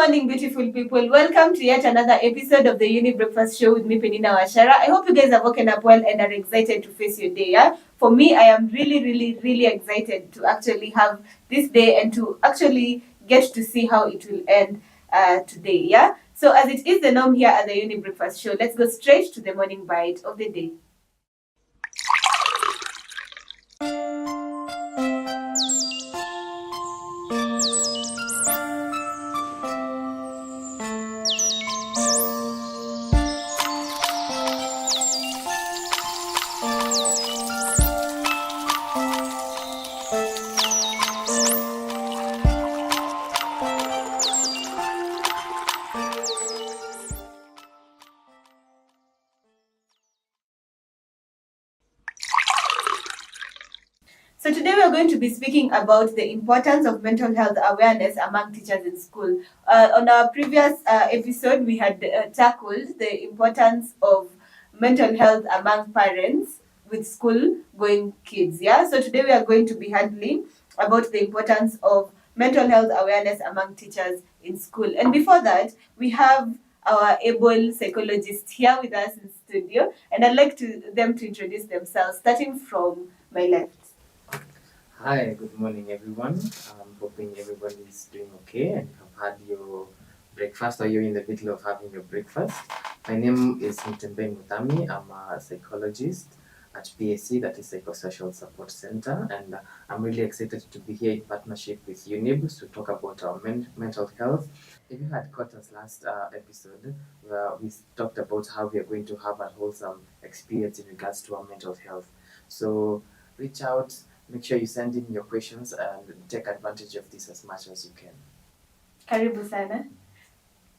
morning, beautiful people. Welcome to yet another episode of the Younib Breakfast Show with me, Peninah Wachera. I hope you guys have woken up well and are excited to face your day. Yeah, for me, I am really excited to actually have this day and to actually get to see how it will end today. Yeah. So as it is the norm here at the Younib Breakfast Show, let's go straight to the morning bite of the day. So today we are going to be speaking about the importance of mental health awareness among teachers in school. On our previous episode, we had tackled the importance of mental health among parents with school-going kids. Yeah. So today we are going to be handling about the importance of mental health awareness among teachers in school. And before that, we have our able psychologist here with us in studio, and I'd like them to introduce themselves, starting from my left. Hi, good morning everyone. I'm hoping everybody is doing okay and have had your breakfast or you're in the middle of having your breakfast. My name is Mutembei Muthami. I'm a psychologist at PSC, that is Psychosocial Support Center, and I'm really excited to be here in partnership with Younib to talk about our mental health. If you had caught us last episode, where we talked about how we are going to have a wholesome experience in regards to our mental health. So reach out. Make sure you send in your questions and take advantage of this as much as you can. Karibu sana.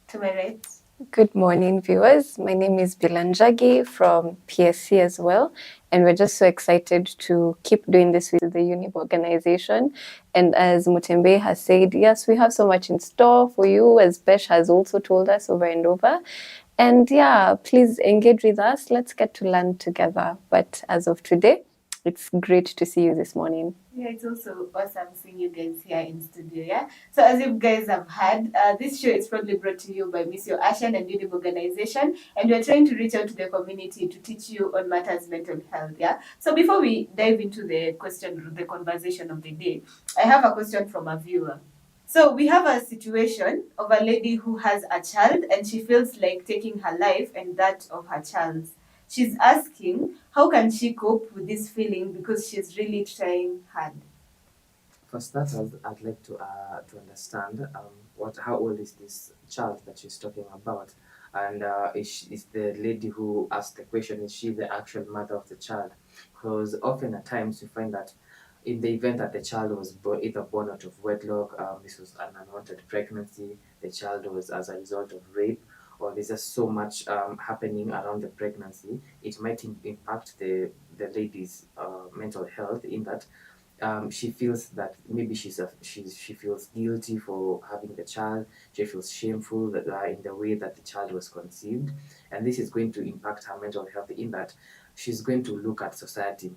To my right. Good morning, viewers. My name is Beulah Njagi from PSC as well, and we're just so excited to keep doing this with the Younib organization. And as Mutembei has said, yes, we have so much in store for you, as Besh has also told us over and over. And yeah, please engage with us. Let's get to learn together. But as of today, it's great to see you this morning. Yeah, it's also awesome seeing you guys here in studio. Yeah. So as you guys have heard, this show is proudly brought to you by Miss Your Ashan and Younib organization, and we're trying to reach out to the community to teach you on matters mental health. Yeah. So before we dive into the conversation of the day, I have a question from a viewer. So we have a situation of a lady who has a child and she feels like taking her life and that of her child. She's asking, how can she cope with this feeling because she's really trying hard? For starters, I'd like to understand how old is this child that she's talking about, and is the lady who asked the question, is she the actual mother of the child? Because often at times you find that in the event that the child was either born out of wedlock, this was an unwanted pregnancy, the child was as a result of rape, or there's just so much happening around the pregnancy, it might impact the lady's mental health, in that she feels that maybe she feels guilty for having the child. She feels shameful that in the way that the child was conceived, and this is going to impact her mental health, in that she's going to look at society,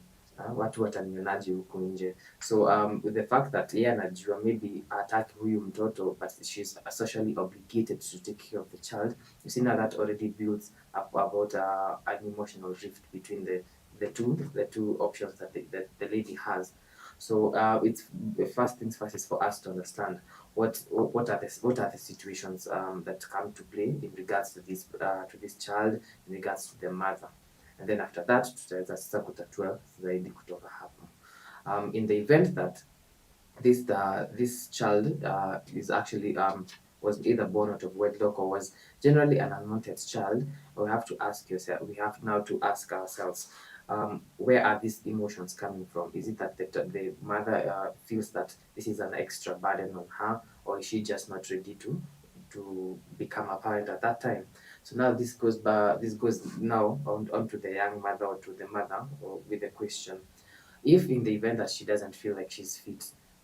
watu watanionaje huku nje. So with the fact that yeye anajua maybe ataki huyu mtoto, but she's socially obligated to take care of the child, you see now that already builds up about an emotional rift between the two options that the lady has. So it's the first things first is for us to understand what are the situations that come to play in regards to this child, in regards to the mother, and then after that tutaweza sasa kutatua zaidi kutoka hapo. In the event that this child is actually was either born out of wedlock or was generally an unwanted child, we have now to ask ourselves, where are these emotions coming from? Is it that the mother feels that this is an extra burden on her, or is she just not ready to become a parent at that time? So now this goes now onto the young mother, or to the mother, or with the question, if in the event that she doesn't feel like she's fit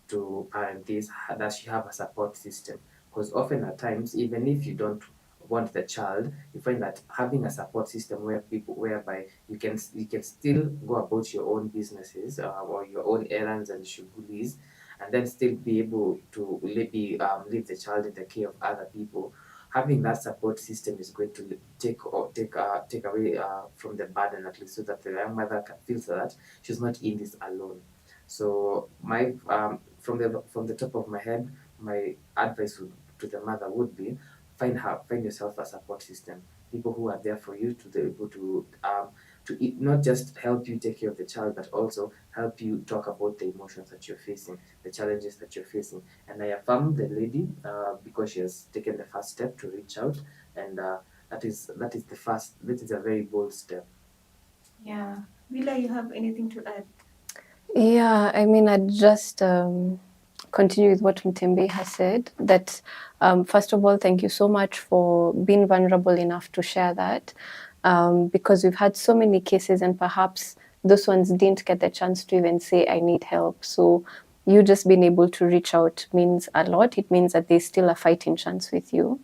to parent this, does she have a support system? Because often at times, even if you don't want the child, you find that having a support system whereby you can still go about your own businesses or your own errands and shugulis, and then still be able to leave the child in the care of other people. Having that support system is going to take away from the burden, at least, so that the young mother can feel that she's not in this alone. So my from the top of my head, my advice to the mother would be find yourself a support system, people who are there for you to be able to not just help you take care of the child, but also help you talk about the emotions that you're facing, the challenges that you're facing. And I affirm the lady because she has taken the first step to reach out, and that is a very bold step. Yeah. Beulah, you have anything to add? Yeah, I mean, I'd just continue with what Mutembei has said, that first of all, thank you so much for being vulnerable enough to share that, because we've had so many cases, and perhaps those ones didn't get the chance to even say, I need help. So you just being able to reach out means a lot. It means that there's still a fighting chance with you.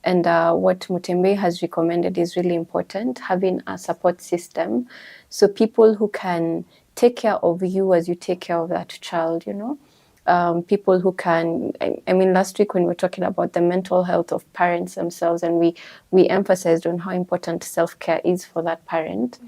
And what Mutembei has recommended is really important, having a support system. So people who can take care of you as you take care of that child, you know. People who can, I mean, last week when we were talking about the mental health of parents themselves, and we emphasized on how important self-care is for that parent.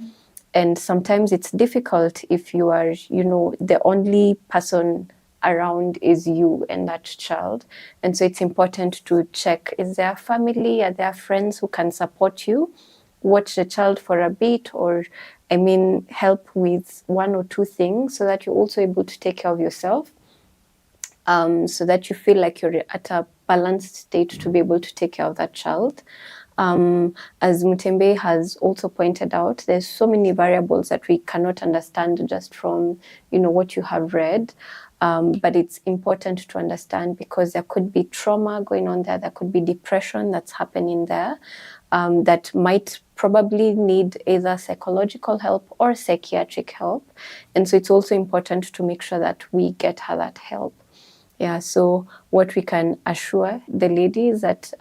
And sometimes it's difficult if you are, you know, the only person around is you and that child. And so it's important to check, is there family, are there friends who can support you, watch the child for a bit, or I mean, help with one or two things so that you're also able to take care of yourself, so that you feel like you're at a balanced state to be able to take care of that child. As Mutembei has also pointed out, there's so many variables that we cannot understand just from, you know, what you have read. But it's important to understand because there could be trauma going on there. There could be depression that's happening there, that might probably need either psychological help or psychiatric help. And so it's also important to make sure that we get her that help. Yeah, so what we can assure the lady is that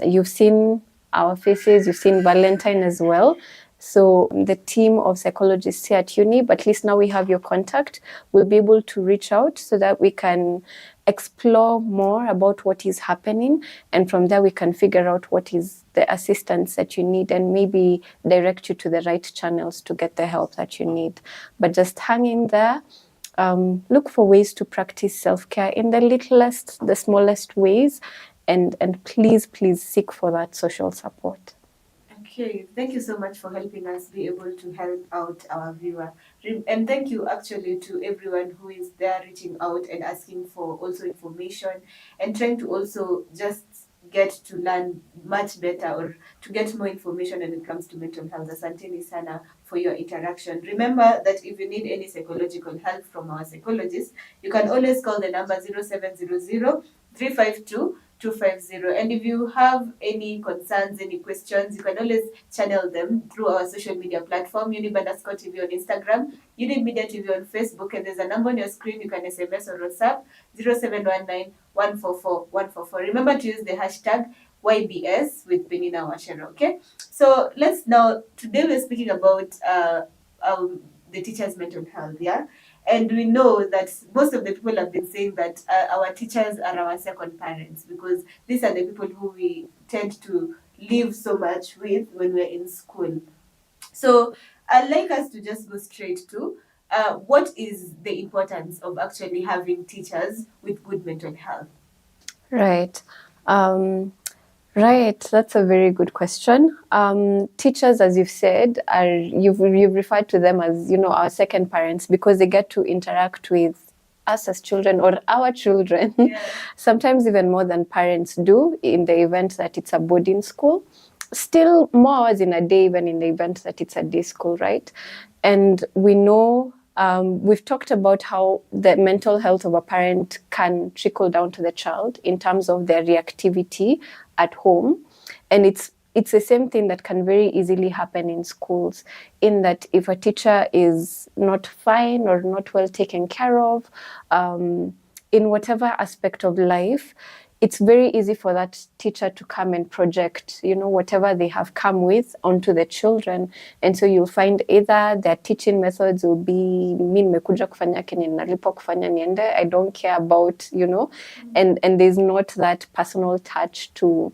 you've seen our faces, you've seen Valentine as well. So the team of psychologists here at Younib, but at least now we have your contact, we'll be able to reach out so that we can explore more about what is happening. And from there, we can figure out what is the assistance that you need and maybe direct you to the right channels to get the help that you need. But just hang in there. Look for ways to practice self-care in the littlest, the smallest ways, and please seek for that social support. Okay, thank you so much for helping us be able to help out our viewer. And thank you actually to everyone who is there reaching out and asking for also information and trying to also just get to learn much better or to get more information when it comes to mental health. Asanteni sana for your interaction. Remember that if you need any psychological help from our psychologist, you can always call the number 0700 352 250. And if you have any concerns, any questions, you can always channel them through our social media platform, Younib_TV on Instagram, Younib Media TV on Facebook, and there's a number on your screen. You can SMS or WhatsApp 0719 144 144. Remember to use the hashtag YBS with Peninah Wachera, okay? So let's now, today we're speaking about the teacher's mental health, yeah? And we know that most of the people have been saying that our teachers are our second parents because these are the people who we tend to live so much with when we're in school. So I'd like us to just go straight to what is the importance of actually having teachers with good mental health? Right. Right, that's a very good question. Teachers, as you've said, you've referred to them as, you know, our second parents because they get to interact with us as children or our children, sometimes even more than parents do in the event that it's a boarding school. Still more hours in a day, even in the event that it's a day school, right? And we know we've talked about how the mental health of a parent can trickle down to the child in terms of their reactivity at home. And it's the same thing that can very easily happen in schools, in that if a teacher is not fine or not well taken care of, in whatever aspect of life, it's very easy for that teacher to come and project, whatever they have come with onto the children. And so you'll find either their teaching methods will be, mi nimekuja kufanya kenye nalipwa kufanya niende, I don't care about, and there's not that personal touch to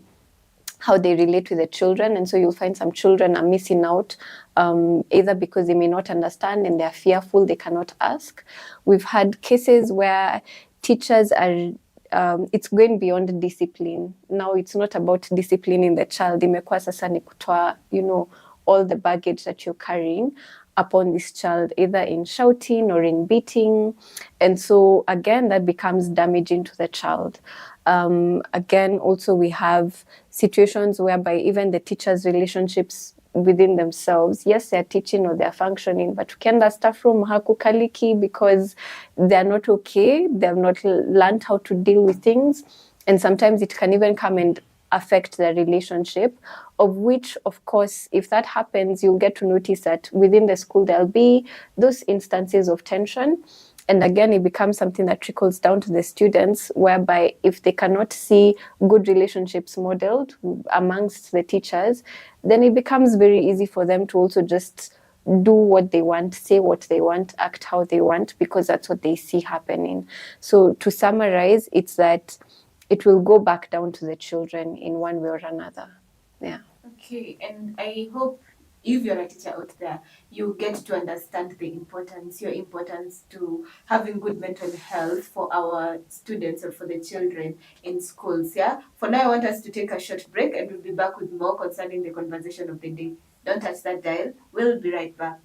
how they relate with the children. And so you'll find some children are missing out, either because they may not understand and they're fearful, they cannot ask. We've had cases where teachers are it's going beyond discipline. Now it's not about disciplining the child. Imekuwa sasa ni kutoa, all the baggage that you're carrying upon this child, either in shouting or in beating. And so again, that becomes damaging to the child. Again, also we have situations whereby even the teachers' relationships within themselves, yes, they're teaching or they're functioning, but ukienda staff room hakukaliki because they're not okay, they've not learned how to deal with things, and sometimes it can even come and affect their relationship, of which, of course, if that happens, you'll get to notice that within the school there'll be those instances of tension. And again, it becomes something that trickles down to the students, whereby if they cannot see good relationships modeled amongst the teachers, then it becomes very easy for them to also just do what they want, say what they want, act how they want, because that's what they see happening. So to summarize, it's that it will go back down to the children in one way or another. Yeah. Okay, and I hope if you're a teacher out there, you get to understand the importance, your importance to having good mental health for our students or for the children in schools. Yeah. For now, I want us to take a short break, and we'll be back with more concerning the conversation of the day. Don't touch that dial. We'll be right back.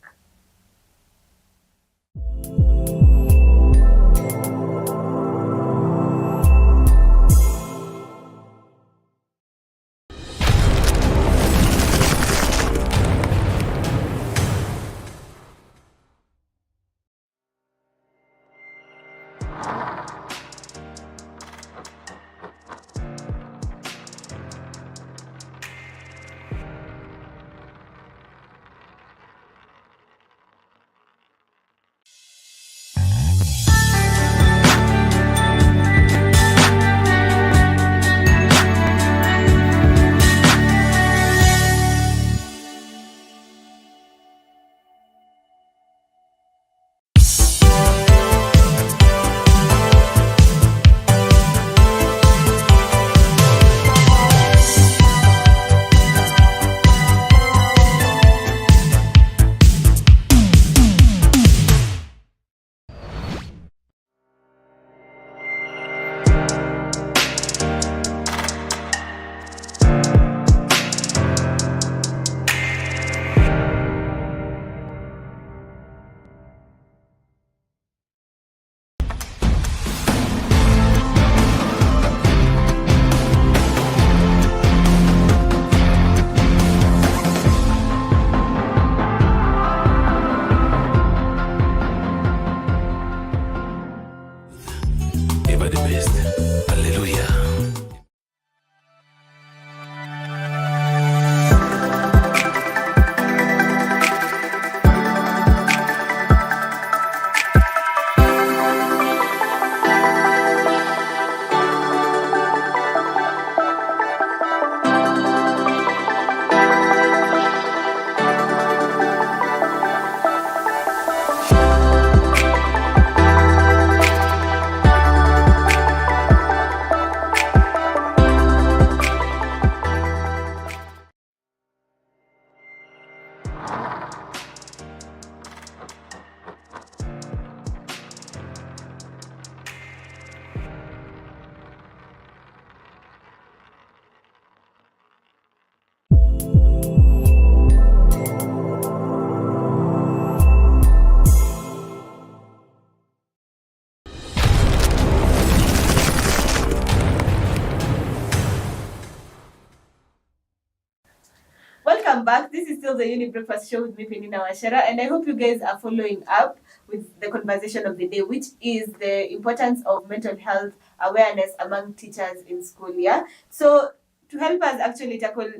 Welcome back. This is still the Younib Breakfast Show with me, Peninah Wachera, and I hope you guys are following up with the conversation of the day, which is the importance of mental health awareness among teachers in school. Yeah. So to help us actually tackle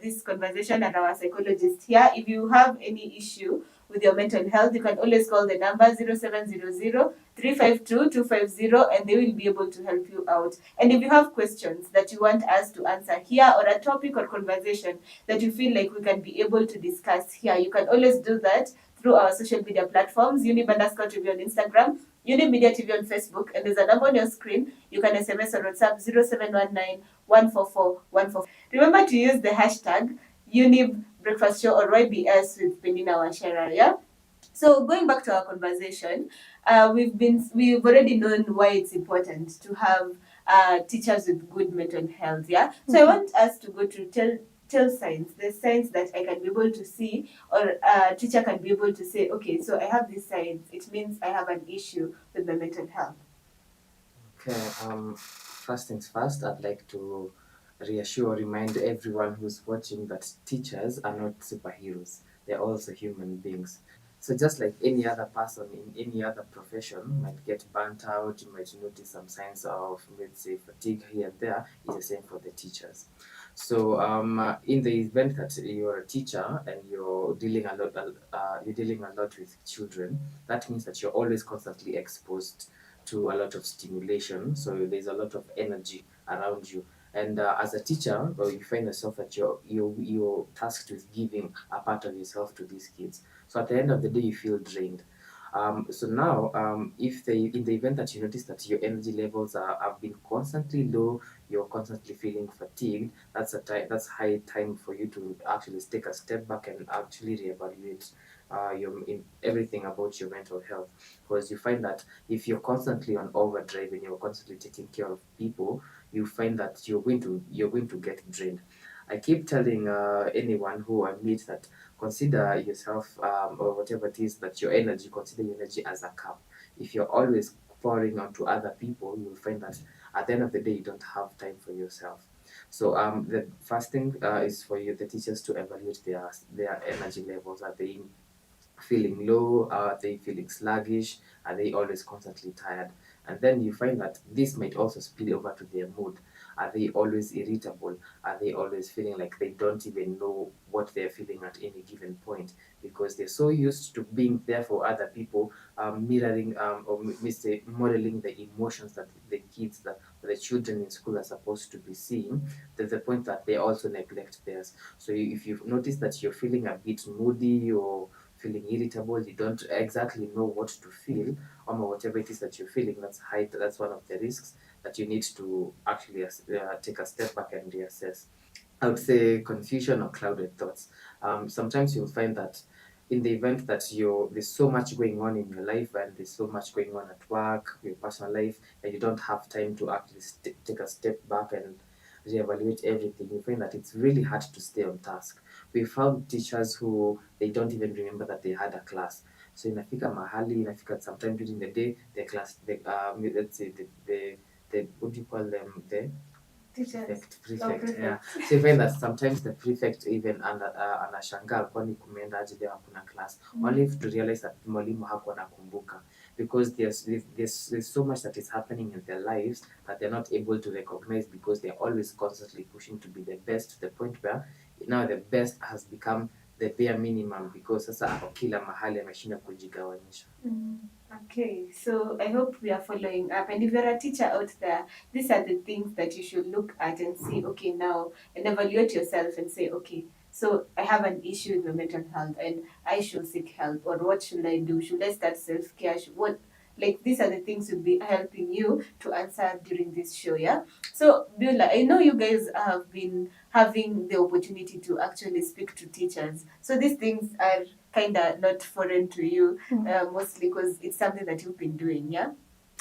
this conversation, and our psychologist here, if you have any issue with your mental health, you can always call the number 0700 352 250 and they will be able to help you out. And if you have questions that you want us to answer here, or a topic or conversation that you feel like we can be able to discuss here, you can always do that through our social media platforms, Younib_TV on Instagram, Younib Media TV on Facebook, and there's a number on your screen. You can SMS or WhatsApp 0719 144 144. Remember to use the hashtag Younib Breakfast Show or YBS with Peninah Wachera, yeah? So going back to our conversation, we've already known why it's important to have teachers with good mental health. Yeah. So I want us to go to tell signs, the signs that I can be able to see, or a teacher can be able to say, okay, so I have these signs. It means I have an issue with my mental health. Okay. First things first, I'd like to remind everyone who's watching that teachers are not superheroes. They're also human beings. So just like any other person in any other profession might get burnt out, you might notice some signs of, let's say, fatigue here and there, it's the same for the teachers. So in the event that you're a teacher and you're dealing a lot with children, that means that you're always constantly exposed to a lot of stimulation. So there's a lot of energy around you. And as a teacher, you find yourself that you're tasked with giving a part of yourself to these kids. So at the end of the day, you feel drained. So now, if in the event that you notice that your energy levels have been constantly low, you're constantly feeling fatigued, that's high time for you to actually take a step back and actually reevaluate in everything about your mental health. Because you find that if you're constantly on overdrive and you're constantly taking care of people, you find that you're going to get drained. I keep telling anyone who I meet that consider yourself or whatever it is that consider your energy as a cup. If you're always pouring onto other people, you'll find that at the end of the day, you don't have time for yourself. So the first thing is for the teachers to evaluate their energy levels. Are they feeling low? Are they feeling sluggish? Are they always constantly tired? And then you find that this might also spill over to their mood. Are they always irritable? Are they always feeling like they don't even know what they're feeling at any given point because they're so used to being there for other people, mirroring or say modeling the emotions that the children in school are supposed to be seeing, to the point that they also neglect theirs. So if you've noticed that you're feeling a bit moody or feeling irritable, you don't exactly know what to feel, or whatever it is that you're feeling, that's one of the risks that you need to actually take a step back and reassess. I would say confusion or clouded thoughts. Sometimes you'll find that in the event that there's so much going on in your life and there's so much going on at work, your personal life, and you don't have time to actually take a step back and reevaluate everything, you find that it's really hard to stay on task. We found teachers who they don't even remember that they had a class. So inafika sometime during the day, the class, let's say the what do you call them, the prefect. Yeah. So you find that sometimes the prefect even anashangaa kwani kumeenda aje leo hakuna class, only to realize that mwalimu hakuwa anakumbuka, because there's so much that is happening in their lives that they're not able to recognize, because they're always constantly pushing to be the best, to the point where now the best has become the bare minimum, because sasa ako kila mahali ameshinda kujigawanyisha. Okay, so I hope we are following up. And if you're a teacher out there, these are the things that you should look at and see, okay, now, and evaluate yourself and say, okay, so I have an issue with my mental health and I should seek help. Or what should I do? Should I start self-care? These are the things will be helping you to answer during this show, yeah? So, Beulah, I know you guys have been having the opportunity to actually speak to teachers. So these things are kind of not foreign to you, mostly because it's something that you've been doing, yeah?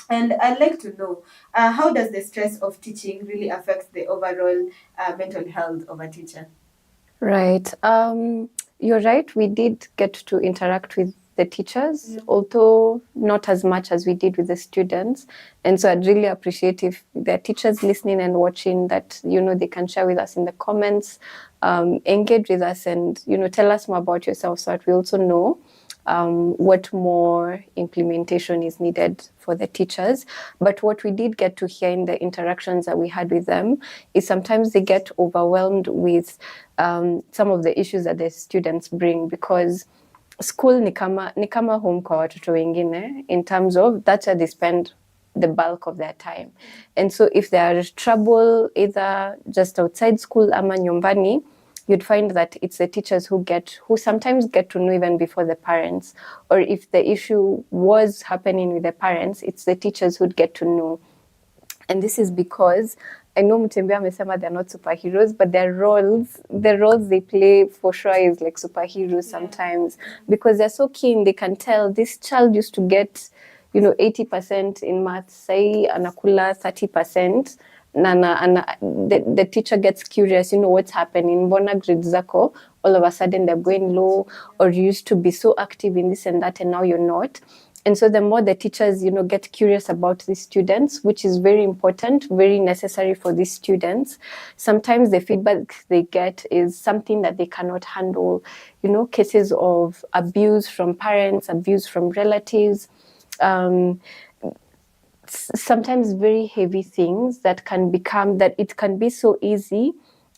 And I'd like to know, how does the stress of teaching really affect the overall mental health of a teacher? Right. You're right. We did get to interact with the teachers, although not as much as we did with the students. And so I'd really appreciate if there are teachers listening and watching that, they can share with us in the comments, engage with us and, tell us more about yourself so that we also know what more implementation is needed for the teachers. But what we did get to hear in the interactions that we had with them is sometimes they get overwhelmed with some of the issues that the students bring, because school ni kama home kwa watoto wengine, in terms of that's where they spend the bulk of their time. And so if there is trouble either just outside school ama nyumbani, you'd find that it's the teachers who sometimes get to know even before the parents. Or if the issue was happening with the parents, it's the teachers who'd get to know. And this is because I know Mutembei amesema they're not superheroes, but the roles they play for sure is like superheroes sometimes, because they're so keen. They can tell this child used to get 80% in maths, say anakula 30%. The teacher gets curious, what's happening, mbona grades zako all of a sudden they're going low, or you used to be so active in this and that and now you're not. And so the more the teachers, get curious about these students, which is very important, very necessary for these students, sometimes the feedback they get is something that they cannot handle. Cases of abuse from parents, abuse from relatives, sometimes very heavy things that it can be so easy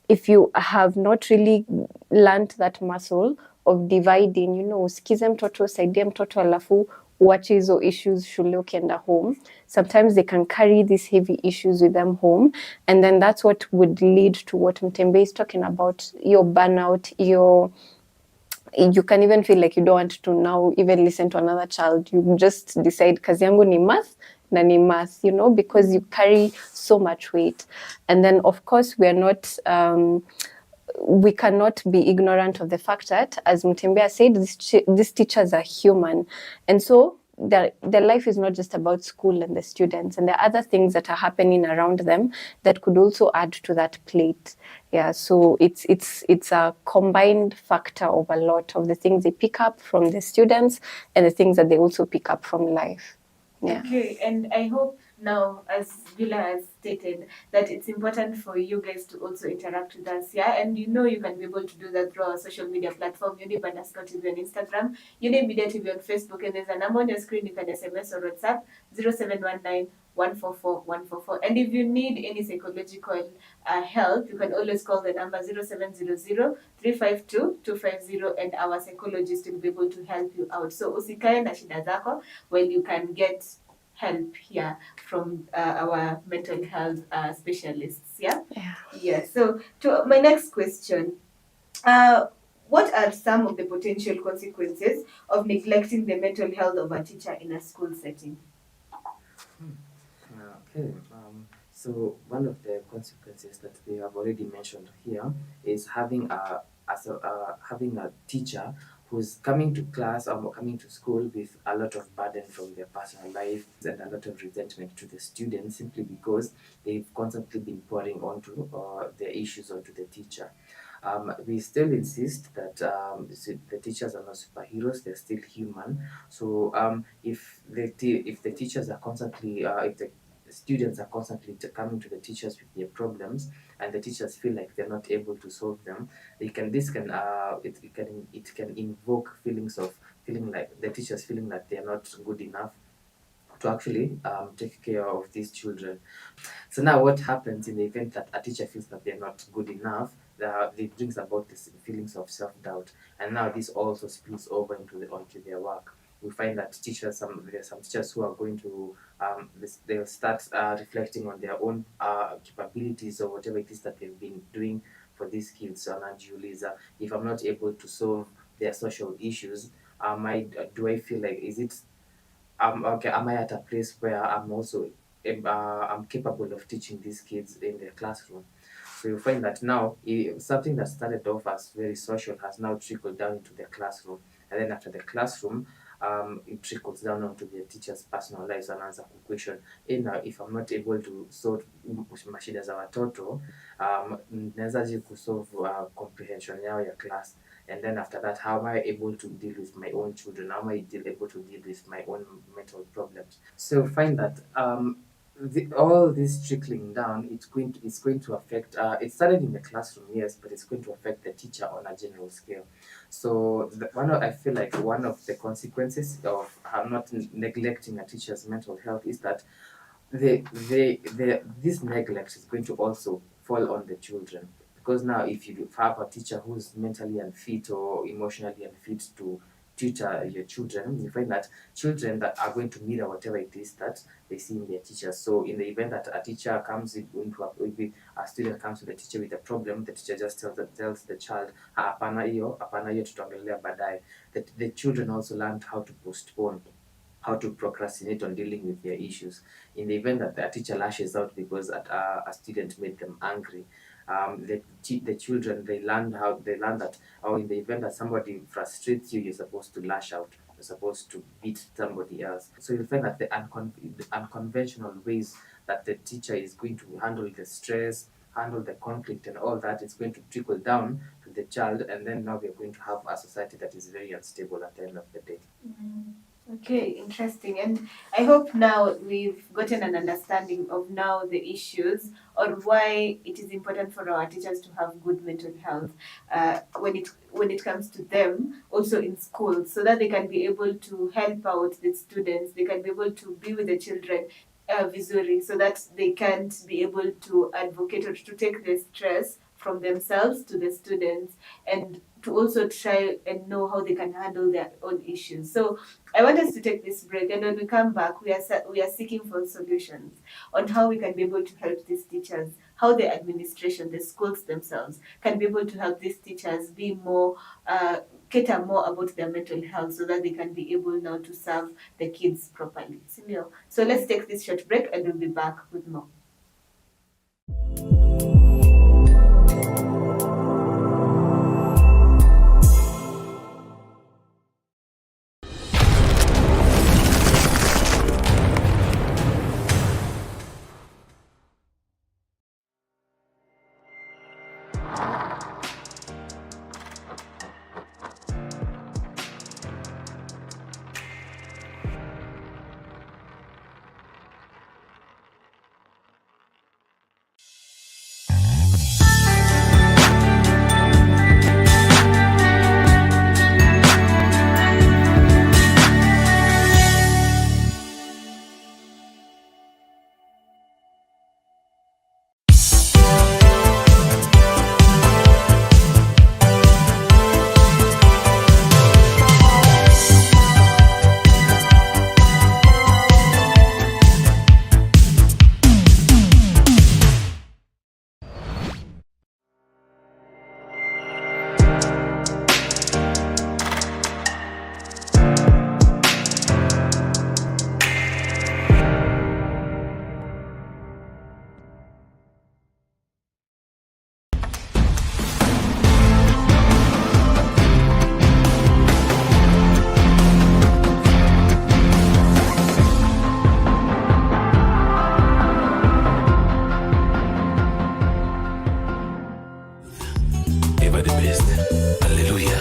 if you have not really learned that muscle of dividing, usikize mtoto, saidie mtoto, alafu uache hizo issues shule ukienda home. Sometimes they can carry these heavy issues with them home, and then that's what would lead to what Mutembei is talking about, your burnout, you can even feel like you don't want to now even listen to another child. You just decide kazi yangu ni math na ni math, because you carry so much weight. And then of course we cannot be ignorant of the fact that, as Mutembei said, these teachers are human. And so their life is not just about school and the students, and there are other things that are happening around them that could also add to that plate. Yeah, so it's a combined factor of a lot of the things they pick up from the students and the things that they also pick up from life. Yeah. Okay, and I hope now, as Beulah has stated, that it's important for you guys to also interact with us, yeah? And you can be able to do that through our social media platform, Younib_TV on Instagram, Younib Media TV on Facebook, and there's a number on your screen. You can SMS or WhatsApp 0719 144 144. And if you need any psychological help, you can always call the number 0700 352 250, and our psychologist will be able to help you out. So usikae na shida zako, while you can get help here from our mental health specialists. Yeah. So to my next question, what are some of the potential consequences of neglecting the mental health of a teacher in a school setting? Okay. So one of the consequences that we have already mentioned here is having a teacher who's coming to class or coming to school with a lot of burden from their personal life and a lot of resentment to the students, simply because they've constantly been pouring onto their issues onto the teacher. We still insist that the teachers are not superheroes; they're still human. So if the teachers are constantly, if the students are constantly coming to the teachers with their problems, and the teachers feel like they're not able to solve them, it can invoke feeling like the teachers feeling that they're not good enough to actually take care of these children. So now what happens in the event that a teacher feels that they're not good enough, it brings about this feelings of self-doubt, and now this also spills over onto their work. We find that there are some teachers who are going to they'll start reflecting on their own capabilities or whatever it is that they've been doing for these kids. So if I'm not able to solve their social issues, do I feel like, is it okay, am I at a place where I'm also I'm capable of teaching these kids in the classroom? So you find that now something that started off as very social has now trickled down into the classroom, and then after the classroom, it trickles down onto the teachers' personal lives and answer the question, now if I'm not able to solve mashida za watoto, nawezaje kusolve comprehension yao ya class? And then after that, how am I able to deal with my own children? How am I able to deal with my own mental problems? So find that all this trickling down, it's going to affect. It started in the classroom, yes, but it's going to affect the teacher on a general scale. So I feel like one of the consequences of not neglecting a teacher's mental health is that this neglect is going to also fall on the children. Because now if you have a teacher who's mentally unfit or emotionally unfit to tutor your children, you find that children that are going to mirror whatever it is that they see in their teachers. So in the event that a teacher comes into a student comes to the teacher with a problem, the teacher just tells the child, hapana hiyo tutaongelea baadaye. The children also learned how to postpone, how to procrastinate on dealing with their issues. In the event that a teacher lashes out because a student made them angry, the children, they learn that, or in the event that somebody frustrates you, you're supposed to lash out. You're supposed to beat somebody else. So you'll find that the unconventional ways that the teacher is going to handle the stress, handle the conflict, and all that is going to trickle down to the child, and then now we're going to have a society that is very unstable at the end of the day. Okay, interesting. And I hope now we've gotten an understanding of now the issues or why it is important for our teachers to have good mental health when it comes to them also in school, so that they can be able to help out the students, they can be able to be with the children visually, so that they can't be able to advocate or to take the stress from themselves to the students, and to also try and know how they can handle their own issues. So I want us to take this break, and when we come back, we are seeking for solutions on how we can be able to help these teachers, how the administration, the schools themselves, can be able to help these teachers be more, cater more about their mental health, so that they can be able now to serve the kids properly. So let's take this short break, and we'll be back with more. Ever the best. Hallelujah.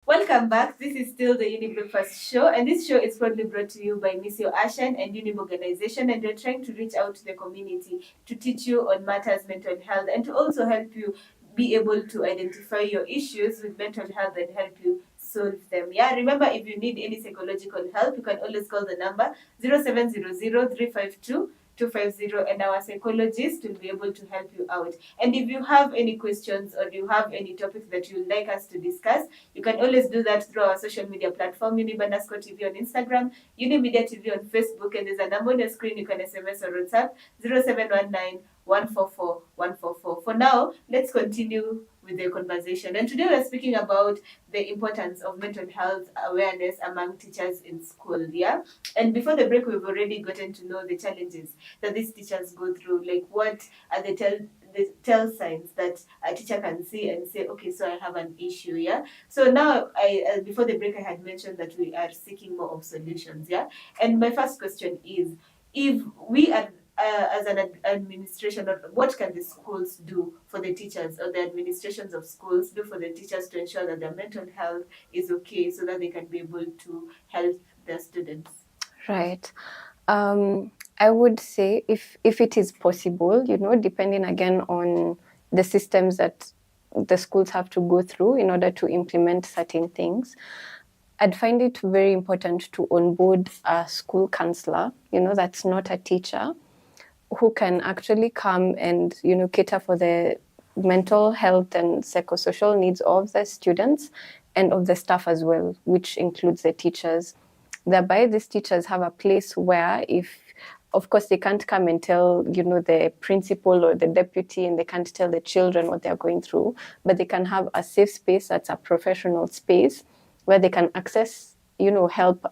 Welcome back. This is still the Younib Breakfast Show, and this show is proudly brought to you by Missio Ashan and Younib Organization, and we're trying to reach out to the community to teach you on matters mental health, and to also help you be able to identify your issues with mental health and help you solve them. Yeah, remember, if you need any psychological help, you can always call the number 0700-352-250, and our psychologist will be able to help you out. And if you have any questions or you have any topics that you would like us to discuss, you can always do that through our social media platform, Younib_TV on Instagram, Younib Media TV on Facebook, and there's a number on your screen. You can SMS or WhatsApp 0719 144 144. For now, let's continue with the conversation. And today we're speaking about the importance of mental health awareness among teachers in school. Yeah. And before the break, we've already gotten to know the challenges that these teachers go through. Like, what are the tell signs that a teacher can see and say, okay, so I have an issue. Yeah. So now, I before the break, I had mentioned that we are seeking more of solutions. Yeah. And my first question is, if we are as an administration, what can the schools do for the teachers, or the administrations of schools do for the teachers to ensure that their mental health is okay, so that they can be able to help their students? Right. I would say if it is possible, depending again on the systems that the schools have to go through in order to implement certain things, I'd find it very important to onboard a school counselor, that's not a teacher, who can actually come and, cater for the mental health and psychosocial needs of the students and of the staff as well, which includes the teachers. Thereby, these teachers have a place where, if of course they can't come and tell the principal or the deputy, and they can't tell the children what they're going through, but they can have a safe space that's a professional space where they can access help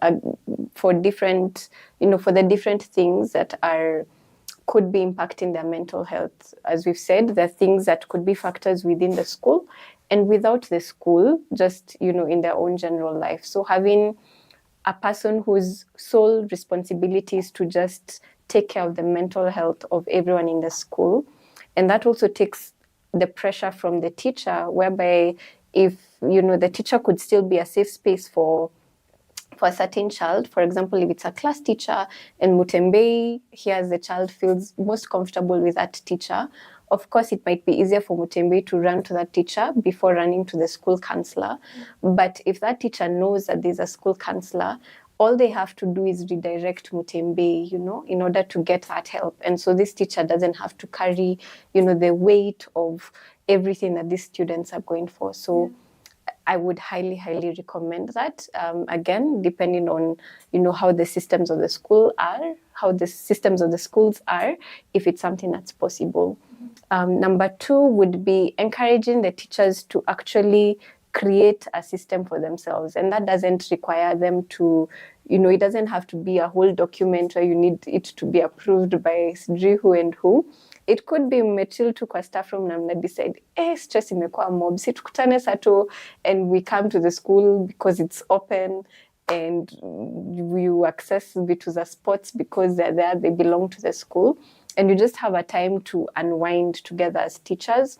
for different for the different things that could be impacting their mental health. As we've said, there are things that could be factors within the school and without the school, just in their own general life. So having a person whose sole responsibility is to just take care of the mental health of everyone in the school. And that also takes the pressure from the teacher, whereby if the teacher could still be a safe space for a certain child. For example, if it's a class teacher and Mutembei hears the child feels most comfortable with that teacher, of course, it might be easier for Mutembei to run to that teacher before running to the school counselor. But if that teacher knows that there's a school counselor, all they have to do is redirect Mutembei, in order to get that help. And so this teacher doesn't have to carry, the weight of everything that these students are going for. So I would highly, highly recommend that. Again, depending on, how the systems of the school are, how the systems of the schools are, if it's something that's possible. Number two would be encouraging the teachers to actually create a system for themselves. And that doesn't require them to, it doesn't have to be a whole document where you need it to be approved by who and who. It could be mmechill tu kwa staff room na mna decide, stress imekuwa mob, si tukutane sato, and we come to the school because it's open, and you access vitu za sports because they're there, they belong to the school, and you just have a time to unwind together as teachers.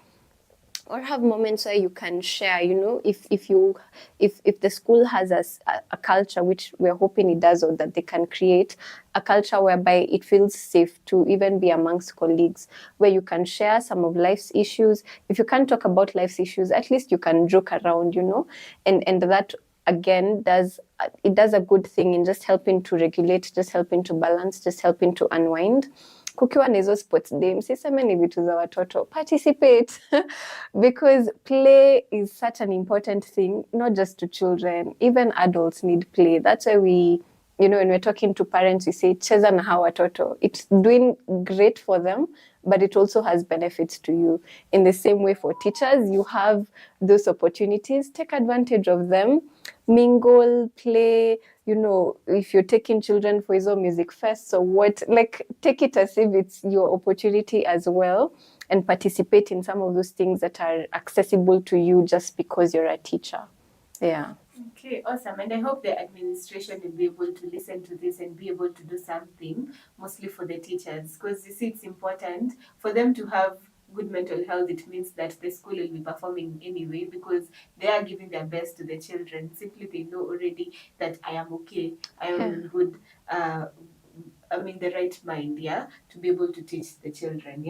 Or have moments where you can share, if the school has a culture, which we're hoping it does, or that they can create a culture whereby it feels safe to even be amongst colleagues, where you can share some of life's issues. If you can't talk about life's issues, at least you can joke around, and that again does a good thing in just helping to regulate, just helping to balance, just helping to unwind. Kukiwa na hizo sports day, msiseme ni vitu za watoto, participate because play is such an important thing, not just to children, even adults need play. That's why we, when we're talking to parents, we say cheza na hawa watoto. It's doing great for them, but it also has benefits to you. In the same way for teachers, you have those opportunities, take advantage of them, mingle, play, if you're taking children for hizo music fest or what, like take it as if it's your opportunity as well, and participate in some of those things that are accessible to you just because you're a teacher. Yeah. Okay, awesome. And I hope the administration will be able to listen to this and be able to do something, mostly for the teachers, because you see, it's important for them to have good mental health. It means that the school will be performing anyway, because they are giving their best to the children. Simply, they know already that I am okay, I am in good, I'm in the right mind, to be able to teach the children,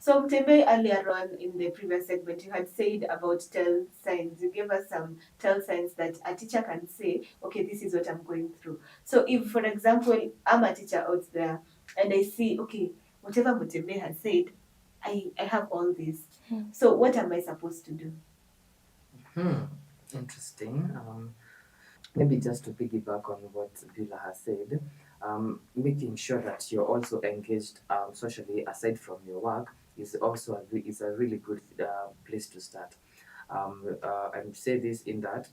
So Mutembei, earlier on in the previous segment, you had said about tell signs. You gave us some tell signs that a teacher can say, okay, this is what I'm going through. So if, for example, I'm a teacher out there and I see, okay, whatever Mutembei has said, I have all this. So what am I supposed to do? Interesting. Maybe just to piggyback on what Beulah has said, making sure that you're also engaged socially aside from your work is also is a really good place to start. And say this in that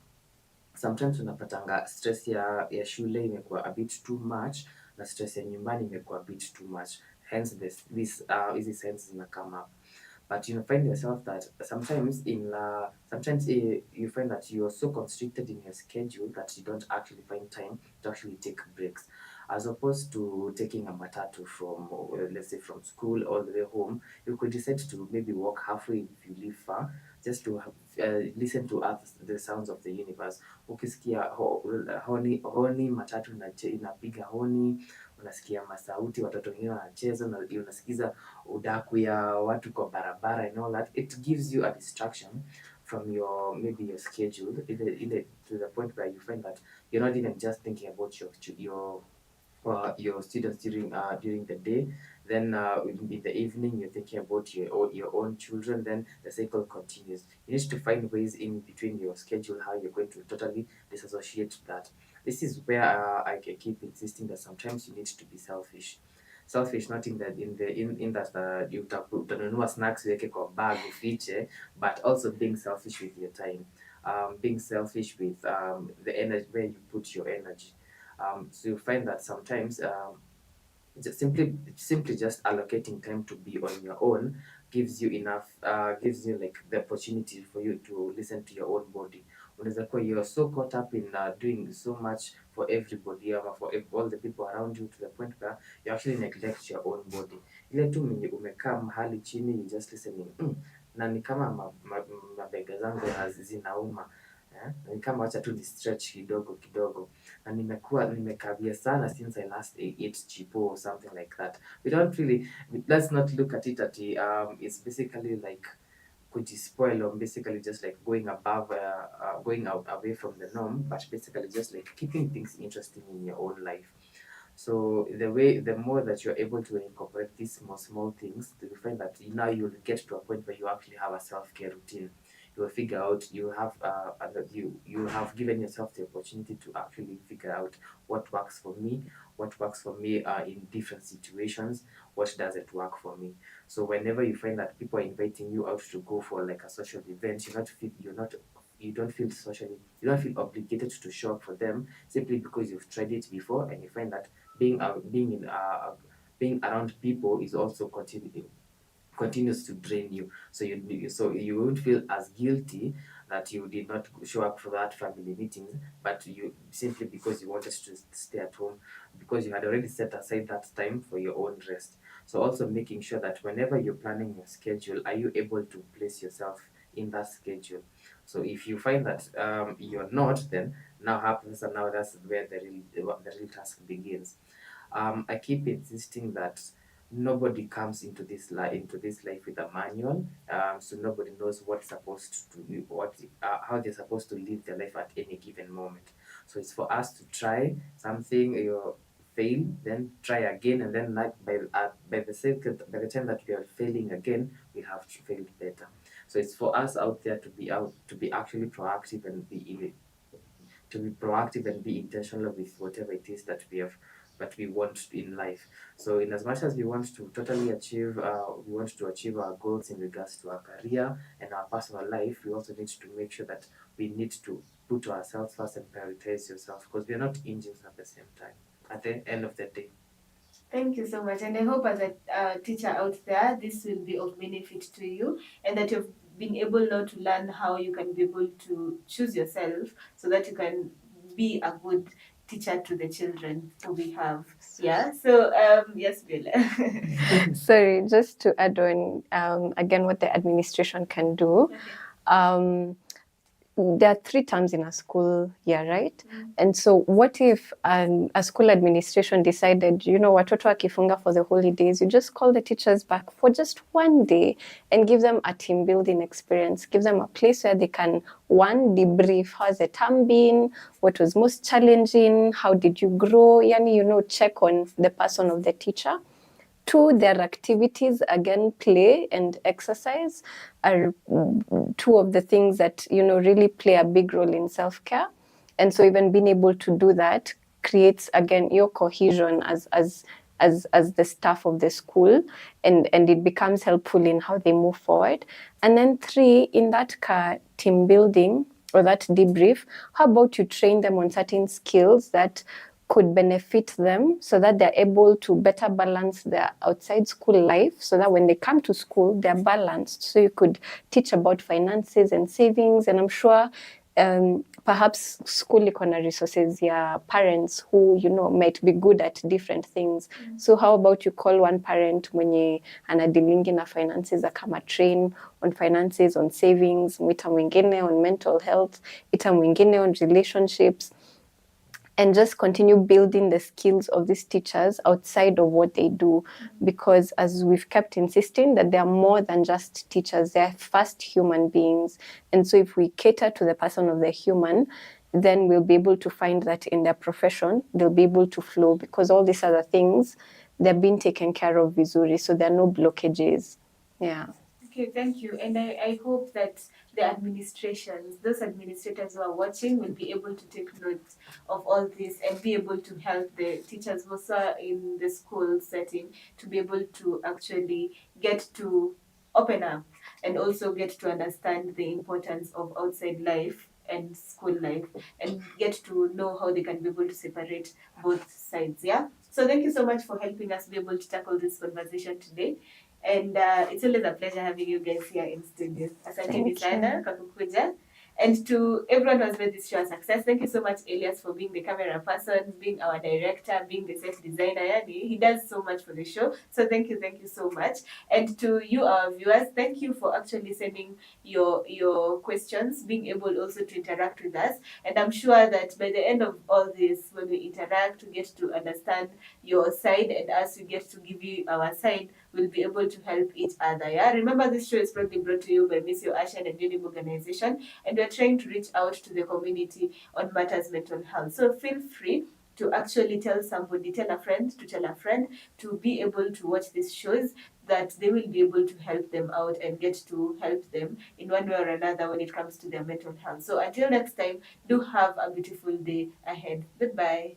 sometimes unapatanga stress ya shule imekuwa a bit too much na stress ya nyumbani imekuwa a bit too much, hence this hizi signs zina come up. But you find yourself that sometimes you find that you're so constricted in your schedule that you don't actually find time to actually take breaks, as opposed to taking a matatu from let's say from school all the way home. You could decide to maybe walk halfway if you live far, just to listen to the sounds of the universe. Ukisikia honi matatu inapiga honi, unasikia masauti watoto wengine wanacheza, na unasikiza udaku ya watu kwa barabara and all that, it gives you a distraction from maybe your schedule, to the point where you find that you're not even just thinking about your students during the day, then in the evening you're thinking about your own children, then the cycle continues. You need to find ways in between your schedule how you're going to totally disassociate that. This is where I keep insisting that sometimes you need to be selfish. Selfish not in that utanunua snacks uweke kwa bag ufiche, but also being selfish with your time, being selfish with the energy, where you put your energy. So you find that sometimes simply just allocating time to be on your own gives you like the opportunity for you to listen to your own body. Unaweza kuwa you're so caught up in doing so much for everybody or for all the people around you, to the point where you actually neglect your own body. Ile tu umekaa mahali chini, you just listening, na ni kama mabega zangu zinauma, ni kama wacha tu ni stretch kidogo kidogo, na nimekavia sana since I last ate chipo or something like that. Let's not look at it at it's basically like kujispoil, or basically just like going out away from the norm, but basically just like keeping things interesting in your own life. So the more that you're able to incorporate these small things, you find that now you'll get to a point where you actually have a self-care routine. You will figure out, you have given yourself the opportunity to actually figure out what works for me in different situations, what doesn't work for me. So whenever you find that people are inviting you out to go for like a social event, you don't feel obligated to show up for them, simply because you've tried it before, and you find that being around people is also continues to drain you. So you won't feel as guilty that you did not show up for that family meetings, but you simply because you wanted to stay at home, because you had already set aside that time for your own rest. So also making sure that whenever you're planning your schedule, are you able to place yourself in that schedule? So if you find that you're not, then that's where the real task begins. I keep insisting that nobody comes into this life with a manual, so nobody knows how they're supposed to live their life at any given moment. So it's for us to try something, you fail, then try again, and then like by the time that we are failing again, we have failed better. So it's for us out there to be actually proactive and be intentional with whatever it is that we want in life. So in as much as we want to totally achieve our goals in regards to our career and our personal life, we also need to make sure that we need to put ourselves first and prioritize yourself, because we are not engines at the same time at the end of the day. Thank you so much, and I hope as a teacher out there, this will be of benefit to you, and that you've been able now to learn how you can be able to choose yourself, so that you can be a good teacher to the children who we have. Yeah. So yes, Beulah. Sorry, just to add on again what the administration can do. Okay. There are 3 terms in a school year, right? And so what if a school administration decided, watoto wakifunga for the holidays, you just call the teachers back for just 1 day and give them a team building experience, give them a place where they can, 1, debrief, how's the term been, what was most challenging, how did you grow, check on the person of the teacher. 2, their activities, again, play and exercise are 2 of the things that, really play a big role in self-care. And so even being able to do that creates, again, your cohesion as as the staff of the school, and it becomes helpful in how they move forward. And then 3, in that team building or that debrief, how about you train them on certain skills that could benefit them so that they're able to better balance their outside school life, so that when they come to school, they're balanced. So you could teach about finances and savings, and I'm sure perhaps school iko resources ya parents who might be good at different things. So how about you call one parent mwenye anadilingi na finances akama train on finances, on savings, mwita mwingine on mental health, ita mwingine on relationships, and just continue building the skills of these teachers outside of what they do. Because as we've kept insisting, that they are more than just teachers, they're first human beings. And so if we cater to the person of the human, then we'll be able to find that in their profession, they'll be able to flow, because all these other things, they're being taken care of vizuri, so there are no blockages. Yeah. Okay, thank you. And I hope that the administrations, those administrators who are watching, will be able to take note of all this and be able to help the teachers who are in the school setting to be able to actually get to open up and also get to understand the importance of outside life and school life, and get to know how they can be able to separate both sides. Yeah. So thank you so much for helping us be able to tackle this conversation today. And it's always a pleasure having you guys here in studio. Asanteni sana kwa kukuja. And to everyone who has made this show a success, thank you so much, Elias, for being the camera person, being our director, being the set designer. Yani, he does so much for the show. So thank you so much. And to you, our viewers, thank you for actually sending your questions, being able also to interact with us. And I'm sure that by the end of all this, when we interact, we get to understand your side, and as we get to give you our side, we'll be able to help each other. Yeah. Remember, this show is proudly brought to you by Miss Ashan and Younib organization, and we're trying to reach out to the community on matters mental health. So feel free to actually tell somebody, tell a friend to be able to watch these shows, that they will be able to help them out and get to help them in one way or another when it comes to their mental health. So until next time, do have a beautiful day ahead. Goodbye.